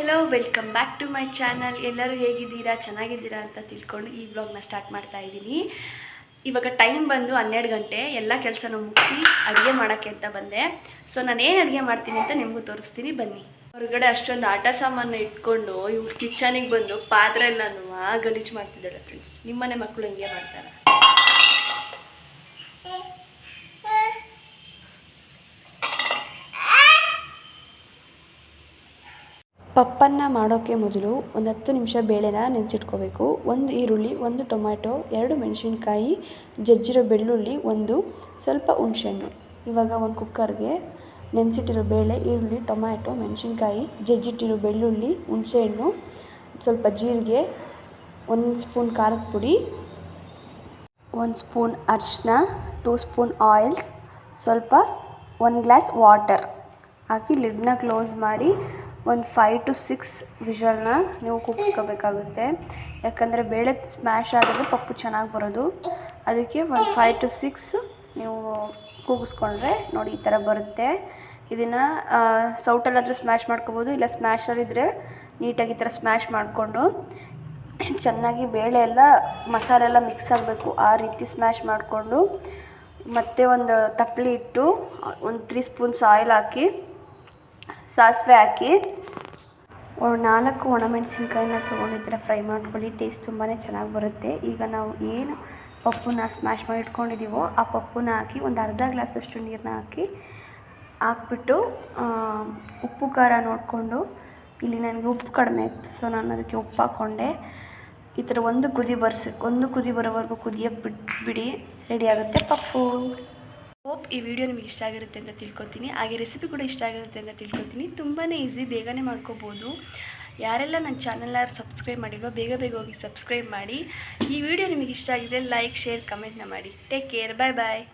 Hello welcome back to my channel. ಎಲ್ಲರೂ ಹೇಗಿದ್ದೀರಾ, ಚೆನ್ನಾಗಿದ್ದೀರಾ ಅಂತ ತಿಳ್ಕೊಂಡು ಈ ಬ್ಲಾಗ್ನ ಸ್ಟಾರ್ಟ್ ಮಾಡ್ತಾ ಇದ್ದೀನಿ. ಇವಾಗ ಟೈಮ್ ಬಂದು 12 ಗಂಟೆ. ಎಲ್ಲ ಕೆಲಸನೂ ಮುಗಿಸಿ ಅಡುಗೆ ಮಾಡೋಕ್ಕೆ ಅಂತ ಬಂದೆ. ಸೊ ನಾನು ಏನು ಅಡುಗೆ ಮಾಡ್ತೀನಿ ಅಂತ ನಿಮಗೂ ತೋರಿಸ್ತೀನಿ, ಬನ್ನಿ. ಹೊರಗಡೆ ಅಷ್ಟೊಂದು ಆಟ ಸಾಮಾನು ಇಟ್ಕೊಂಡು ಇವ್ರು ಕಿಚನಿಗೆ ಬಂದು ಪಾತ್ರೆ ಎಲ್ಲನೂ ಗಲೀಜು ಮಾಡ್ತಿದ್ದಾಳೆ ಫ್ರೆಂಡ್ಸ್. ನಿಮ್ಮನೆ ಮಕ್ಕಳು ಹಿಂಗೆ ಮಾಡ್ತಾರೆ. ಪಪ್ಪನ್ನ ಮಾಡೋಕ್ಕೆ ಮೊದಲು ಒಂದು 10 ನಿಮಿಷ ಬೇಳೆನ ನೆನೆಸಿಟ್ಕೋಬೇಕು. 1 ಈರುಳ್ಳಿ, 1 ಟೊಮ್ಯಾಟೊ, 2 ಮೆಣಸಿನ್ಕಾಯಿ, ಜಜ್ಜಿರೋ ಬೆಳ್ಳುಳ್ಳಿ, ಸ್ವಲ್ಪ ಹುಣಸೆಹಣ್ಣು. ಇವಾಗ ಒಂದು ಕುಕ್ಕರ್ಗೆ ನೆನೆಸಿಟ್ಟಿರೋ ಬೇಳೆ, ಈರುಳ್ಳಿ, ಟೊಮ್ಯಾಟೊ, ಮೆಣಸಿನ್ಕಾಯಿ, ಜಜ್ಜಿಟ್ಟಿರೋ ಬೆಳ್ಳುಳ್ಳಿ, ಹುಣಸೆಹಣ್ಣು, ಸ್ವಲ್ಪ ಜೀರಿಗೆ, 1 ಸ್ಪೂನ್ ಖಾರದ ಪುಡಿ, 1 ಸ್ಪೂನ್ ಅರಿಶಿನ, 2 ಸ್ಪೂನ್ ಆಯಿಲ್ಸ್, ಸ್ವಲ್ಪ 1 ಗ್ಲಾಸ್ ವಾಟರ್ ಹಾಕಿ ಲಿಡ್ನ ಕ್ಲೋಸ್ ಮಾಡಿ ಒಂದು 5 to 6 ವಿಷಲ್ನ ನೀವು ಕೂಗಿಸ್ಕೋಬೇಕಾಗುತ್ತೆ. ಯಾಕಂದರೆ ಬೇಳೆ ಸ್ಮ್ಯಾಶ್ ಆದರೆ ಪಪ್ಪು ಚೆನ್ನಾಗಿ ಬರೋದು. ಅದಕ್ಕೆ ಒಂದು 5 to 6 ನೀವು ಕೂಗಿಸ್ಕೊಂಡ್ರೆ ನೋಡಿ ಈ ಥರ ಬರುತ್ತೆ. ಇದನ್ನು ಸೌಟಲ್ಲಾದರೂ ಸ್ಮ್ಯಾಶ್ ಮಾಡ್ಕೋಬೋದು, ಇಲ್ಲ ಸ್ಮ್ಯಾಶಲ್ಲಿದ್ದರೆ ನೀಟಾಗಿ ಈ ಥರ ಸ್ಮ್ಯಾಶ್ ಮಾಡಿಕೊಂಡು ಚೆನ್ನಾಗಿ ಬೇಳೆ ಎಲ್ಲ ಮಸಾಲೆ ಎಲ್ಲ ಮಿಕ್ಸ್ ಆಗಬೇಕು. ಆ ರೀತಿ ಸ್ಮ್ಯಾಶ್ ಮಾಡಿಕೊಂಡು ಮತ್ತೆ ಒಂದು ತಪ್ಪಲಿ ಇಟ್ಟು 3 ಸ್ಪೂನ್ಸ್ ಆಯಿಲ್ ಹಾಕಿ ಸಾಸಿವೆ ಹಾಕಿ 4 ಒಣಮೆಣಸಿನ್ಕಾಯಿನ ತೊಗೊಂಡಿದ್ದೀರ ಫ್ರೈ ಮಾಡ್ಕೊಳ್ಳಿ. ಟೇಸ್ಟ್ ತುಂಬಾ ಚೆನ್ನಾಗಿ ಬರುತ್ತೆ. ಈಗ ನಾವು ಏನು ಪಪ್ಪುನ ಸ್ಮ್ಯಾಶ್ ಮಾಡಿ ಇಟ್ಕೊಂಡಿದ್ದೀವೋ ಆ ಪಪ್ಪುನ ಹಾಕಿ ಒಂದು ಅರ್ಧ ಗ್ಲಾಸಷ್ಟು ನೀರನ್ನ ಹಾಕ್ಬಿಟ್ಟು ಉಪ್ಪು ಖಾರ ನೋಡಿಕೊಂಡು, ಇಲ್ಲಿ ನನಗೆ ಉಪ್ಪು ಕಡಿಮೆ ಇತ್ತು ಸೊ ನಾನು ಅದಕ್ಕೆ ಉಪ್ಪು ಹಾಕ್ಕೊಂಡೆ. ಈ ಥರ ಒಂದು ಕುದಿ ಬರೋವರೆಗೂ ಕುದಿಯೋಕ್ಕೆ ಬಿಡಿ, ರೆಡಿ ಆಗುತ್ತೆ ಪಪ್ಪು. ಹೋಪ್ ಈ ವಿಡಿಯೋ ನಿಮಗೆ ಇಷ್ಟ ಆಗಿರುತ್ತೆ ಅಂತ ತಿಳ್ಕೊತೀನಿ. ಹಾಗೆ ರೆಸಿಪಿ ಕೂಡ ಇಷ್ಟ ಆಗಿರುತ್ತೆ ಅಂತ ತಿಳ್ಕೊತೀನಿ. ತುಂಬಾ ಈಸಿ, ಬೇಗನೆ ಮಾಡ್ಕೋಬೋದು. ಯಾರೆಲ್ಲ ನನ್ನ ಚಾನಲ್ನ ಸಬ್ಸ್ಕ್ರೈಬ್ ಮಾಡಿಲ್ವೋ ಬೇಗ ಹೋಗಿ ಸಬ್ಸ್ಕ್ರೈಬ್ ಮಾಡಿ. ಈ ವಿಡಿಯೋ ನಿಮಗೆ ಇಷ್ಟ ಆಗಿದ್ರೆ ಲೈಕ್, ಶೇರ್, ಕಮೆಂಟ್ನ ಮಾಡಿ. ಟೇಕ್ ಕೇರ್, ಬಾಯ್ ಬಾಯ್.